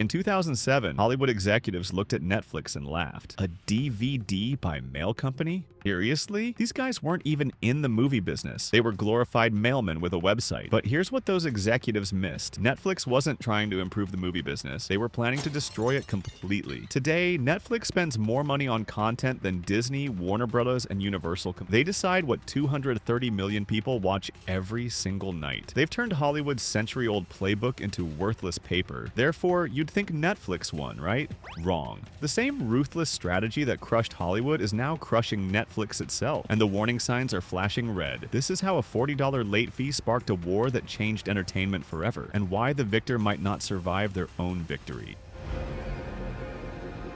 2007, Hollywood executives looked at Netflix and laughed. A DVD by mail company? Seriously? These guys weren't even in the movie business. They were glorified mailmen with a website. But here's what those executives missed. Netflix wasn't trying to improve the movie business. They were planning to destroy it completely. Today, Netflix spends more money on content than Disney, Warner Bros., and Universal. They decide what 230 million people watch every single night. They've turned Hollywood's century-old playbook into worthless paper. Therefore, you'd think Netflix won, right? Wrong. The same ruthless strategy that crushed Hollywood is now crushing Netflix itself, and the warning signs are flashing red. This is how a $40 late fee sparked a war that changed entertainment forever, and why the victor might not survive their own victory.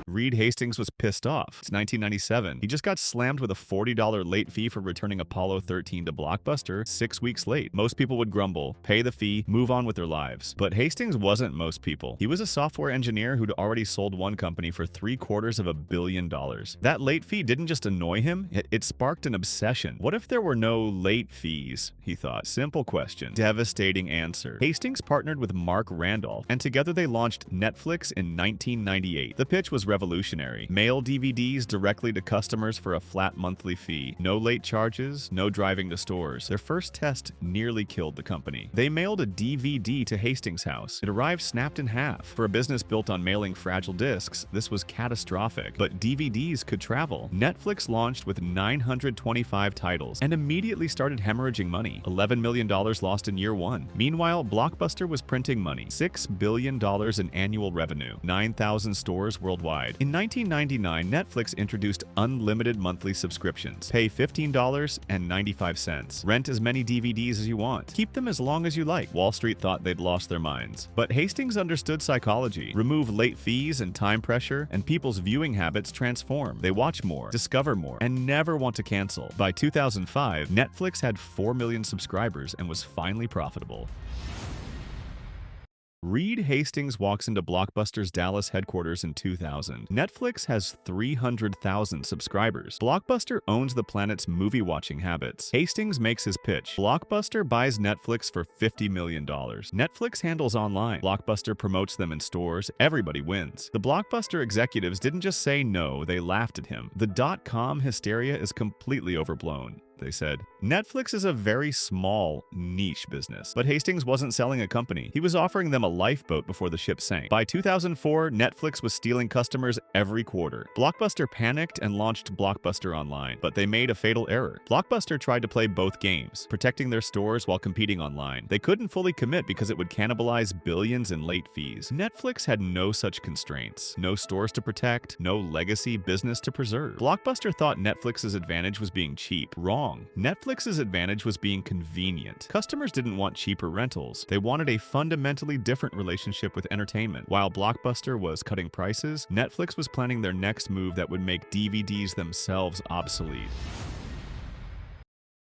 Reed Hastings was pissed off. It's 1997. He just got slammed with a $40 late fee for returning Apollo 13 to Blockbuster 6 weeks late. Most people would grumble, pay the fee, move on with their lives. But Hastings wasn't most people. He was a software engineer who'd already sold one company for $750 million. That late fee didn't just annoy him, it sparked an obsession. What if there were no late fees? He thought. Simple question. Devastating answer. Hastings partnered with Mark Randolph, and together they launched Netflix in 1998. The pitch was revolutionary. Mail DVDs directly to customers for a flat monthly fee. No late charges, no driving to stores. Their first test nearly killed the company. They mailed a DVD to Hastings' house. It arrived snapped in half. For a business built on mailing fragile discs, this was catastrophic. But DVDs could travel. Netflix launched with 925 titles and immediately started hemorrhaging money. $11 million lost in year one. Meanwhile, Blockbuster was printing money. $6 billion in annual revenue. 9,000 stores worldwide. In 1999, Netflix introduced unlimited monthly subscriptions. Pay $15.95. Rent as many DVDs as you want. Keep them as long as you like. Wall Street thought they'd lost their minds. But Hastings understood psychology. Remove late fees and time pressure, and people's viewing habits transform. They watch more, discover more, and never want to cancel. By 2005, Netflix had 4 million subscribers and was finally profitable. Reed Hastings walks into Blockbuster's Dallas headquarters in 2000. Netflix has 300,000 subscribers. Blockbuster owns the planet's movie-watching habits. Hastings makes his pitch. Blockbuster buys Netflix for $50 million. Netflix handles online. Blockbuster promotes them in stores. Everybody wins. The Blockbuster executives didn't just say no, they laughed at him. The dot-com hysteria is completely overblown, they said. Netflix is a very small, niche business, but Hastings wasn't selling a company. He was offering them a lifeboat before the ship sank. By 2004, Netflix was stealing customers every quarter. Blockbuster panicked and launched Blockbuster Online, but they made a fatal error. Blockbuster tried to play both games, protecting their stores while competing online. They couldn't fully commit because it would cannibalize billions in late fees. Netflix had no such constraints. No stores to protect, no legacy business to preserve. Blockbuster thought Netflix's advantage was being cheap. Wrong. Netflix's advantage was being convenient. Customers didn't want cheaper rentals. They wanted a fundamentally different relationship with entertainment. While Blockbuster was cutting prices, Netflix was planning their next move that would make DVDs themselves obsolete.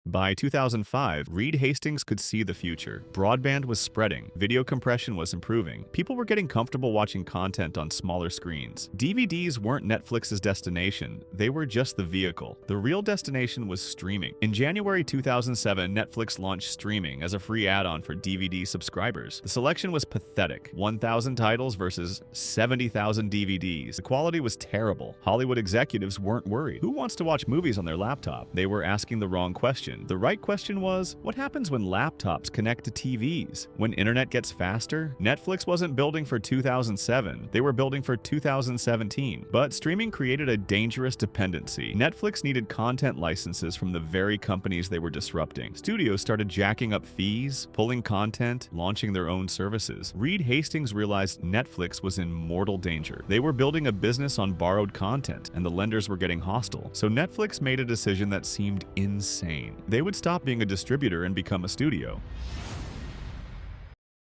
By 2005, Reed Hastings could see the future. Broadband was spreading, video compression was improving, people were getting comfortable watching content on smaller screens. DVDs weren't Netflix's destination, they were just the vehicle. The real destination was streaming. In January 2007, Netflix launched streaming as a free add-on for DVD subscribers. The selection was pathetic. 1,000 titles versus 70,000 DVDs. The quality was terrible. Hollywood executives weren't worried. Who wants to watch movies on their laptop? They were asking the wrong question. The right question was, what happens when laptops connect to TVs? When internet gets faster? Netflix wasn't building for 2007, they were building for 2017. But streaming created a dangerous dependency. Netflix needed content licenses from the very companies they were disrupting. Studios started jacking up fees, pulling content, launching their own services. Reed Hastings realized Netflix was in mortal danger. They were building a business on borrowed content, and the lenders were getting hostile. So Netflix made a decision that seemed insane. They would stop being a distributor and become a studio.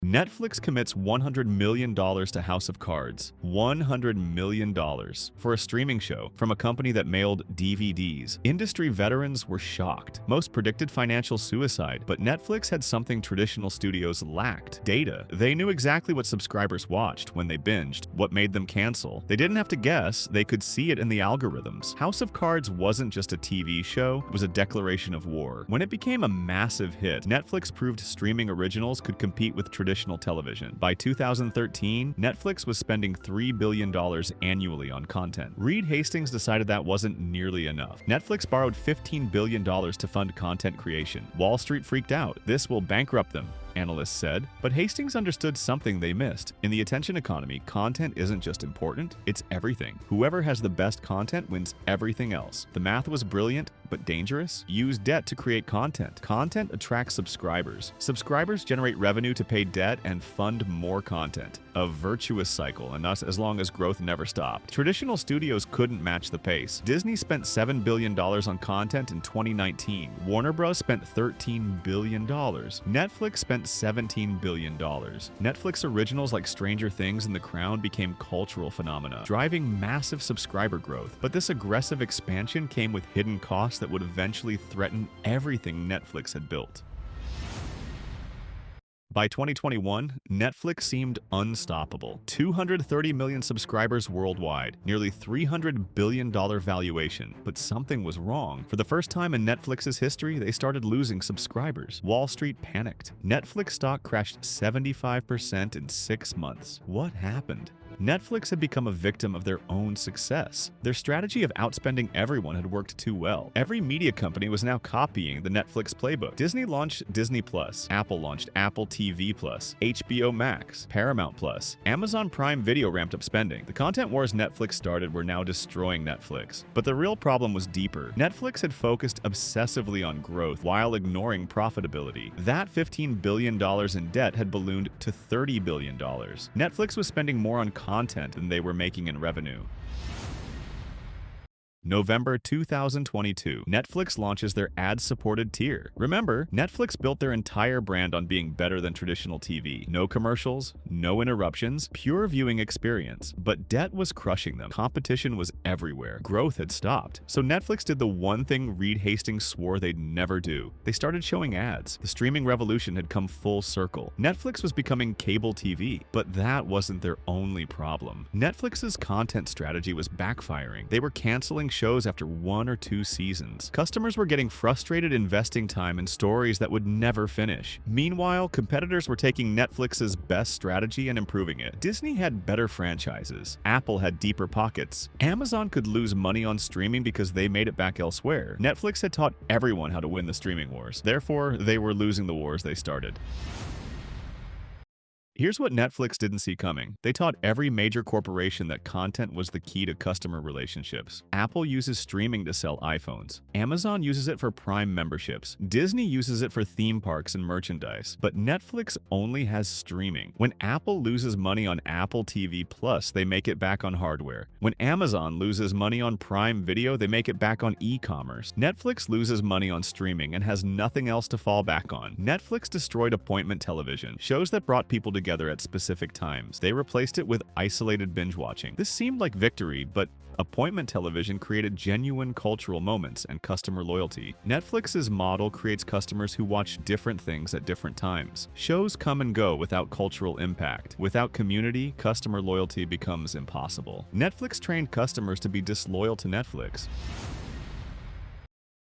Netflix commits $100 million to House of Cards. $100 million for a streaming show from a company that mailed DVDs. Industry veterans were shocked. Most predicted financial suicide, but Netflix had something traditional studios lacked: data. They knew exactly what subscribers watched when they binged, what made them cancel. They didn't have to guess, they could see it in the algorithms. House of Cards wasn't just a TV show, it was a declaration of war. When it became a massive hit, Netflix proved streaming originals could compete with traditional traditional television. By 2013, Netflix was spending $3 billion annually on content. Reed Hastings decided that wasn't nearly enough. Netflix borrowed $15 billion to fund content creation. Wall Street freaked out. This will bankrupt them, analysts said. But Hastings understood something they missed. In the attention economy, content isn't just important, it's everything. Whoever has the best content wins everything else. The math was brilliant, but dangerous. Use debt to create content. Content attracts subscribers. Subscribers generate revenue to pay debt and fund more content. A virtuous cycle, and thus as long as growth never stopped. Traditional studios couldn't match the pace. Disney spent $7 billion on content in 2019. Warner Bros. Spent $13 billion. Netflix spent $17 billion. Netflix originals like Stranger Things and The Crown became cultural phenomena, driving massive subscriber growth. But this aggressive expansion came with hidden costs that would eventually threaten everything Netflix had built. By 2021, Netflix seemed unstoppable. 230 million subscribers worldwide, nearly $300 billion valuation. But something was wrong. For the first time in Netflix's history, they started losing subscribers. Wall Street panicked. Netflix stock crashed 75% in 6 months. What happened? Netflix had become a victim of their own success. Their strategy of outspending everyone had worked too well. Every media company was now copying the Netflix playbook. Disney launched Disney+, Apple launched Apple TV+, HBO Max, Paramount+, Amazon Prime Video ramped up spending. The content wars Netflix started were now destroying Netflix. But the real problem was deeper. Netflix had focused obsessively on growth while ignoring profitability. That $15 billion in debt had ballooned to $30 billion. Netflix was spending more on content than they were making in revenue. November 2022, Netflix launches their ad-supported tier. Remember, Netflix built their entire brand on being better than traditional TV. No commercials, no interruptions, pure viewing experience. But debt was crushing them. Competition was everywhere. Growth had stopped. So Netflix did the one thing Reed Hastings swore they'd never do. They started showing ads. The streaming revolution had come full circle. Netflix was becoming cable TV, but that wasn't their only problem. Netflix's content strategy was backfiring. They were canceling shows after 1 or 2 seasons. Customers were getting frustrated investing time in stories that would never finish. Meanwhile, competitors were taking Netflix's best strategy and improving it. Disney had better franchises. Apple had deeper pockets. Amazon could lose money on streaming because they made it back elsewhere. Netflix had taught everyone how to win the streaming wars. Therefore, they were losing the wars they started. Here's what Netflix didn't see coming. They taught every major corporation that content was the key to customer relationships. Apple uses streaming to sell iPhones. Amazon uses it for Prime memberships. Disney uses it for theme parks and merchandise. But Netflix only has streaming. When Apple loses money on Apple TV Plus, they make it back on hardware. When Amazon loses money on Prime Video, they make it back on e-commerce. Netflix loses money on streaming and has nothing else to fall back on. Netflix destroyed appointment television, shows that brought people together at specific times. They replaced it with isolated binge watching. This seemed like victory, but appointment television created genuine cultural moments and customer loyalty. Netflix's model creates customers who watch different things at different times. Shows come and go without cultural impact. Without community, customer loyalty becomes impossible. Netflix trained customers to be disloyal to Netflix.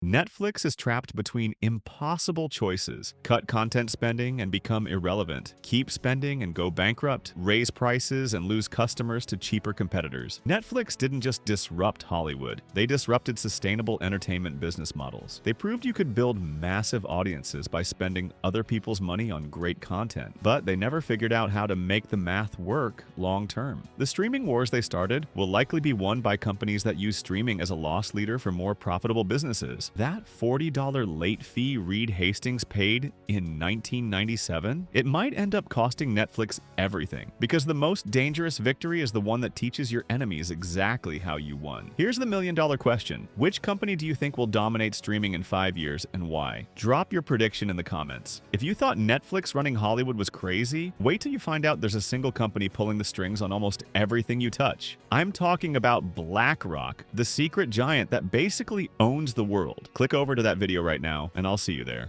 Netflix is trapped between impossible choices: cut content spending and become irrelevant, keep spending and go bankrupt, raise prices and lose customers to cheaper competitors. Netflix didn't just disrupt Hollywood, they disrupted sustainable entertainment business models. They proved you could build massive audiences by spending other people's money on great content, but they never figured out how to make the math work long term. The streaming wars they started will likely be won by companies that use streaming as a loss leader for more profitable businesses. That $40 late fee Reed Hastings paid in 1997, it might end up costing Netflix everything, because the most dangerous victory is the one that teaches your enemies exactly how you won. Here's the million-dollar question. Which company do you think will dominate streaming in 5 years and why? Drop your prediction in the comments. If you thought Netflix running Hollywood was crazy, wait till you find out there's a single company pulling the strings on almost everything you touch. I'm talking about BlackRock, the secret giant that basically owns the world. Click over to that video right now, and I'll see you there.